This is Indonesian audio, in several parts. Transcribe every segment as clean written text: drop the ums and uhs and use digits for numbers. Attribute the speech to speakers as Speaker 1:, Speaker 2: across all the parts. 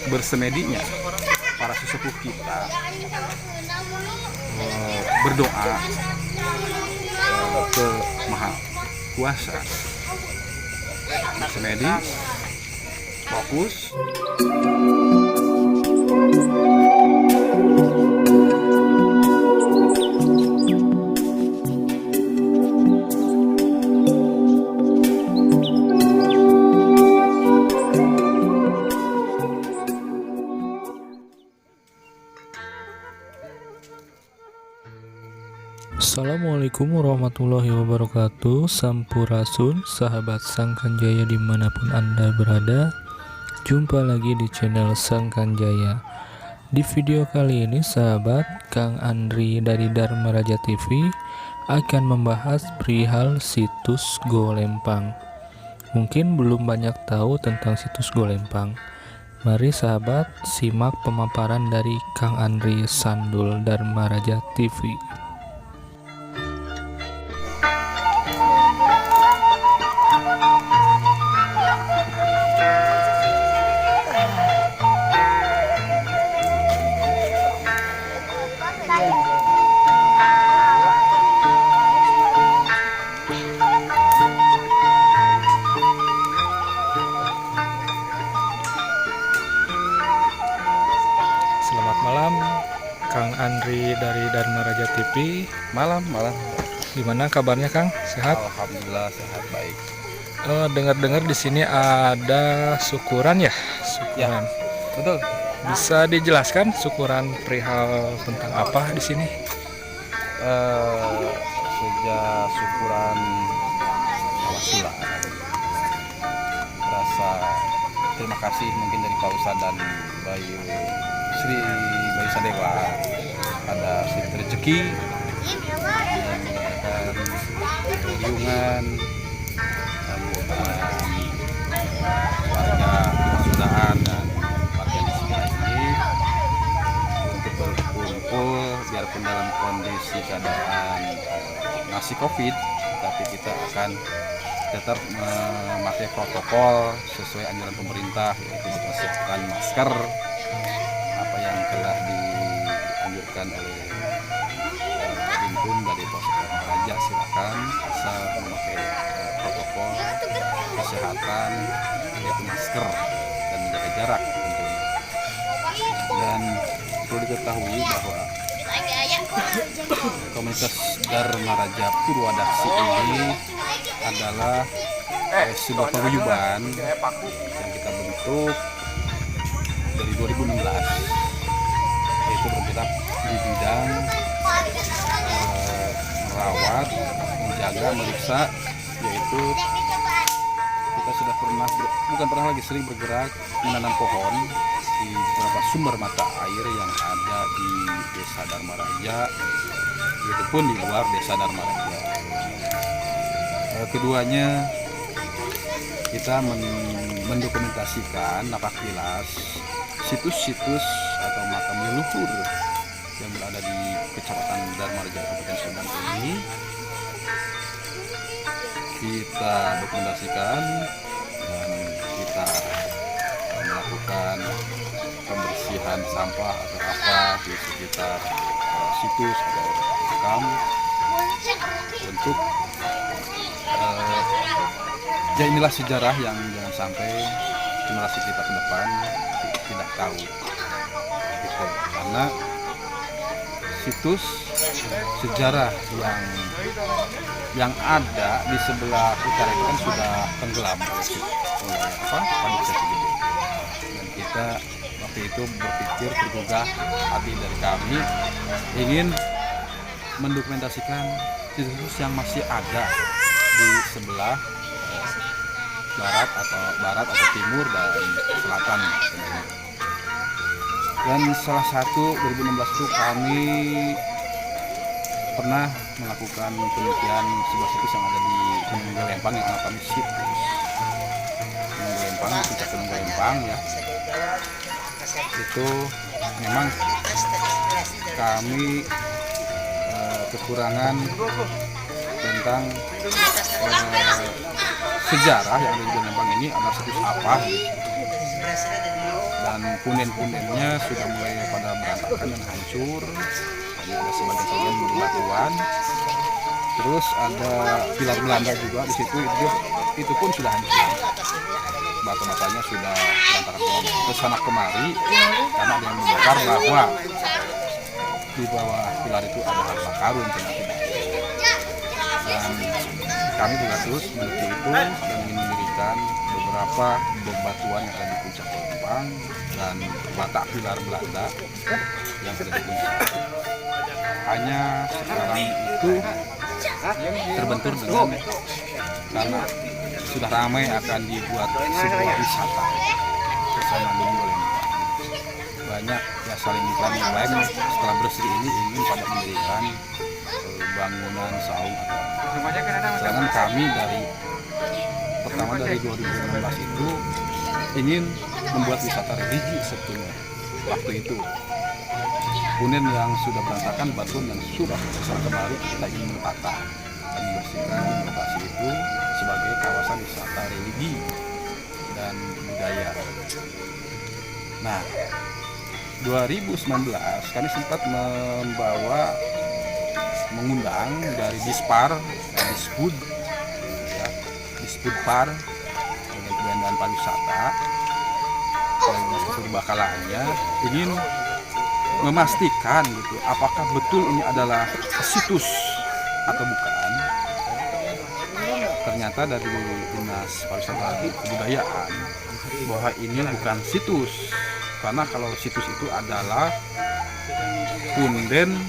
Speaker 1: bersemedinya para sesepuh kita berdoa ke Maha Kuasa. Bersemedi, fokus.
Speaker 2: Assalamualaikum warahmatullahi wabarakatuh. Sampurasun, sahabat Sangkanjaya dimanapun Anda berada. Jumpa lagi di channel Sangkanjaya. Di video kali ini sahabat, Kang Andri dari Dharma Raja TV akan membahas perihal situs Golempang. Mungkin belum banyak tahu tentang situs Golempang. Mari sahabat simak pemaparan dari Kang Andri Sandul Dharma Raja TV. Selamat malam, Kang Andri dari Dharma Raja TV.
Speaker 1: Malam.
Speaker 2: Gimana kabarnya, Kang? Sehat?
Speaker 1: Alhamdulillah sehat, baik.
Speaker 2: Dengar-dengar di sini ada syukuran ya? Syukuran.
Speaker 1: Ya, betul.
Speaker 2: Bisa dijelaskan syukuran perihal tentang apa di sini?
Speaker 1: Sejak syukuran Awasula, rasa terima kasih mungkin dari Pak Ustadz dan Sri Bayu Sadewa, ada sedikit rezeki yang menggunakan kunjungan warga Sudaan dan warga di sini lagi untuk berkumpul, biarpun dalam kondisi keadaan masih COVID, tapi kita akan tetap memakai protokol sesuai anjuran pemerintah, yaitu mempersiapkan masker apa yang telah dianjurkan oleh Dinkun dari Polsek Dharma Raja. Silakan asal memakai protokol kesehatan, yaitu masker dan menjaga jarak tentunya. Dan perlu diketahui bahwa komunitas Dharma Raja Purwadaksi ini adalah sebuah paguyuban yang kita bentuk dari 2016, yaitu bergerak di bidang merawat, menjaga, meriksa, yaitu kita sudah sering bergerak menanam pohon di beberapa sumber mata air yang ada di Desa Dharma Raja, itu pun di luar Desa Dharma Raja. Keduanya kita mendokumentasikan napak-tilas situs-situs atau makam leluhur yang berada di Kecamatan Dharma Raja Kabupaten Sumedang ini. Kita dokumentasikan dan kita melakukan pembersihan sampah atau apa di sekitar situs atau makam untuk ya inilah sejarah yang jangan sampai generasi kita ke depan tidak tahu gitu. Karena situs sejarah yang ada di sebelah utara itu kan sudah tenggelam oleh Waduk Jatigede. Dan kita waktu itu berpikir, tergugah hati dari kami ingin mendokumentasikan situs yang masih ada di sebelah barat atau timur dan selatan. Dan salah satu 2016 itu kami pernah melakukan penelitian sebuah situs yang ada di Gunung Golempang yang kami situs Gunung Golempang, puncak Gunung Golempang ya. Itu memang kami kekurangan tentang sejarah yang ada di Golempang ini adalah situs apa, dan punden-pundennya sudah mulai pada berantakan dan hancur. Hanya ada sebagian batuan. Terus ada pilar Belanda juga di situ, itu pun sudah hancur. Bata-batanya sudah berantakan ke sana kemari karena ada yang membongkar bahwa di bawah pilar itu ada harta karun ternyata. Dan kami juga terus meneliti itu dan ingin mendirikan beberapa bebatuan yang ada di puncak Lempang dan bata pilar Belanda yang ada di puncak. Hanya sekarang itu terbentur dengan karena sudah ramai akan dibuat sebuah wisata bersama di Lempang. Banyak ya saling klaim setelah bersih ini ingin pada mendirikan bangunan saung atau sedangkan kami pertama dari 2016 itu ingin membuat wisata religi sebetulnya waktu itu. Punden yang sudah berantakan, batuan yang sudah besar kembali, kita ingin menata dan membersihkan lokasi itu sebagai kawasan wisata religi dan budaya. Nah, 2019 kami sempat mengundang dari Dispar, Dispud, ya, Dispudpar, Kementerian Pariwisata, dan Purbakalaannya ingin memastikan gitu, apakah betul ini adalah situs atau bukan. Ternyata dari Dinas Pariwisata Kebudayaan bahwa ini bukan situs, karena kalau situs itu adalah punden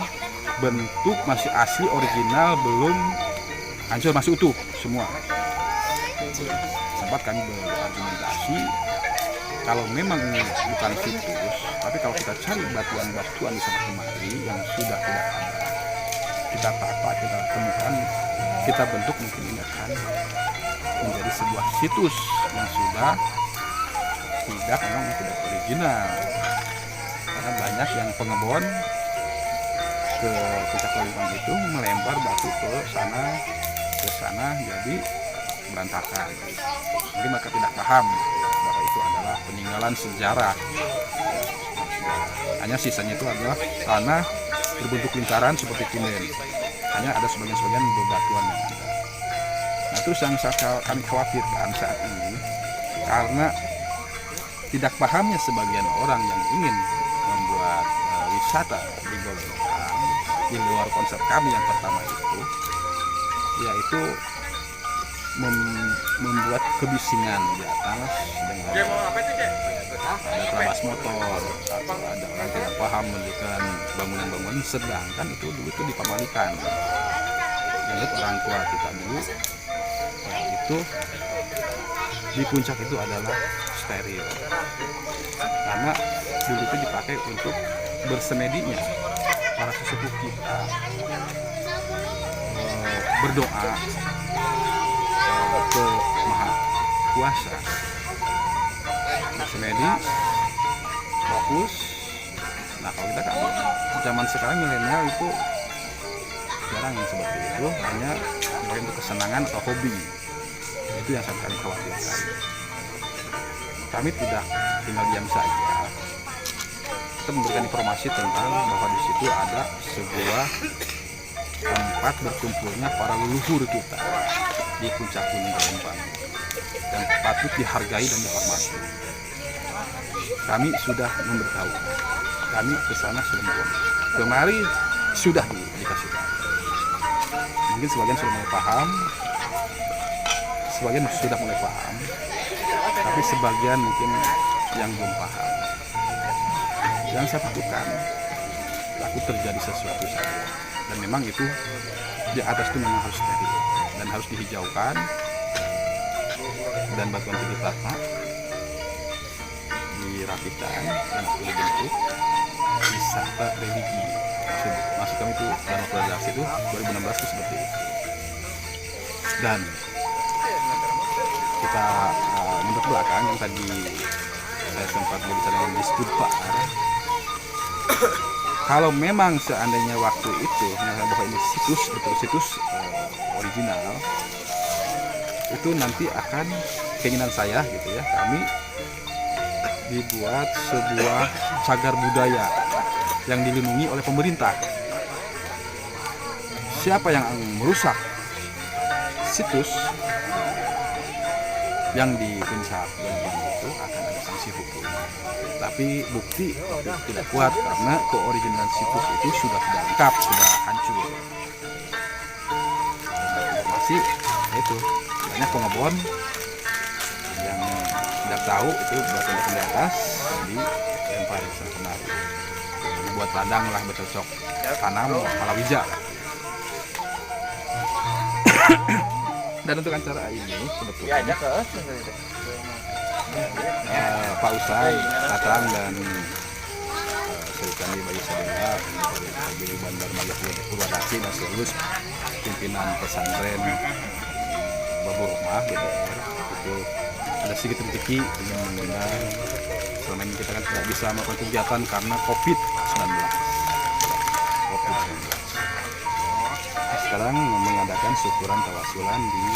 Speaker 1: bentuk masih asli original, belum hancur, masih utuh semua. Sempat kami berargumentasi kalau memang ini bukan situs, tapi kalau kita cari batuan-batuan di sana kemari yang sudah tidak ada, kita tata, kita temukan, kita bentuk, mungkin ini akan menjadi sebuah situs yang sudah tidak original. Karena banyak yang pengebon ke puncak Lempang itu melempar batu ke sana jadi berantakan. Jadi mereka tidak paham bahwa itu adalah peninggalan sejarah. Hanya sisanya itu adalah tanah berbentuk lingkaran seperti punden. Hanya ada sebagian bebatuan yang ada. Nah, terus yang kami khawatirkan saat ini karena tidak pahamnya sebagian orang yang ingin membuat wisata di Lempang di luar konsep kami yang pertama itu, yaitu membuat kebisingan di atas dengan ada terabas motor atau ada orang tidak paham mendirikan bangunan-bangunan, sedangkan itu dulu itu dipamalikan. Menurut orang tua kita dulu itu di puncak itu adalah steril karena dulu itu dipakai untuk bersemedinya para sesepuh kita, berdoa ke Maha Kuasa, bersemedi, fokus. Nah, kalau kita kan zaman sekarang milenial itu jarang yang seperti itu, hanya mungkin untuk kesenangan atau hobi. Itu yang sangat kami khawatirkan. Kami tidak tinggal diam saja. Kita memberikan informasi tentang bahwa di situ ada sebuah tempat berkumpulnya para leluhur kita di puncak Gunung Lempang dan patut dihargai dan dihormati. Kami sudah memberitahu, kami ke sana sebelum kemari sudah dikasih tahu. Mungkin sebagian sudah mulai paham, sebagian sudah mulai paham, tapi sebagian mungkin yang belum paham. Yang saya takutkan takut terjadi sesuatu saja, dan memang itu di atas itu memang harus steril dan harus dihijaukan, dan batuan itu ditata, dirapikan dan dibentuk wisata religi. Maksud kami itu dalam redaksi itu 2016 itu seperti itu. Dan kita mundur belakang yang tadi saya sempat berbicara dengan Dispudpar. Kalau memang seandainya waktu itu menyatakan bahwa ini situs original, itu nanti akan keinginan saya gitu ya, kami dibuat sebuah cagar budaya yang dilindungi oleh pemerintah. Siapa yang merusak situs yang dipencak itu akan ada sanksi hukum. Tapi bukti tidak kuat karena keoriginan situs itu sudah lengkap, sudah hancur. Informasi itu banyak pengebon yang tidak tahu itu batu-batu di atas dilempar ke sana kemari. Dibuat ladang lah bercocok tanam palawija lah. Dan untuk acara ini kebetulan Pak Usai datang dan Serikandi Bayi Sadela dari Bandar Maya Purwadasi dan seluruh pimpinan pesantren Babur Rumah BDR itu ada sedikit rezeki dengan mengundang. Selama ini kita kan tidak bisa melakukan kegiatan karena COVID-19. Sekarang mengadakan syukuran tawasulan di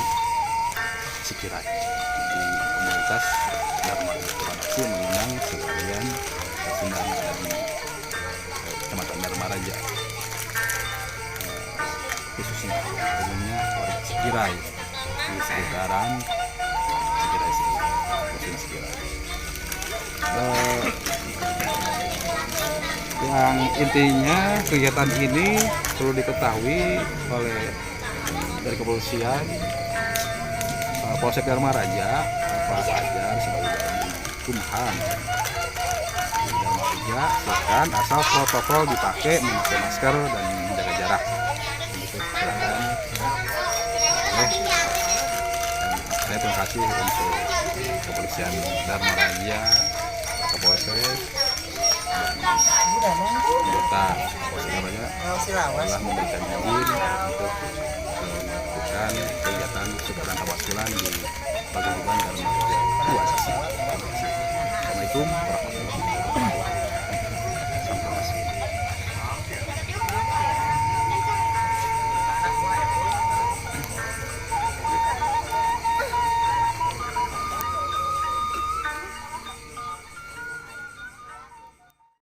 Speaker 1: Cikirai di komunitas Dharma Raja mengundang sekalian Sunda yang ada di Kecamatan Dharma Raja, khususnya umumnya warga Cikirai di sekitaran Cikirai sini, provinsi Cikirai. Yang intinya kegiatan ini perlu diketahui oleh dari kepolisian Polsek Dharma Raja, Pak Fajar sebagai Kumham Dharma Raja, silakan asal protokol dipakai, memakai masker dan menjaga jarak. Silakan. Saya terima kasih untuk kepolisian Dharma Raja, Pak Kapolsek, anggota Polsek Dharma telah memberikan izin untuk melakukan kegiatan syukuran tawasulan di Paguyuban Dharma Raja. Assalamualaikum warahmatullahi wabarakatuh.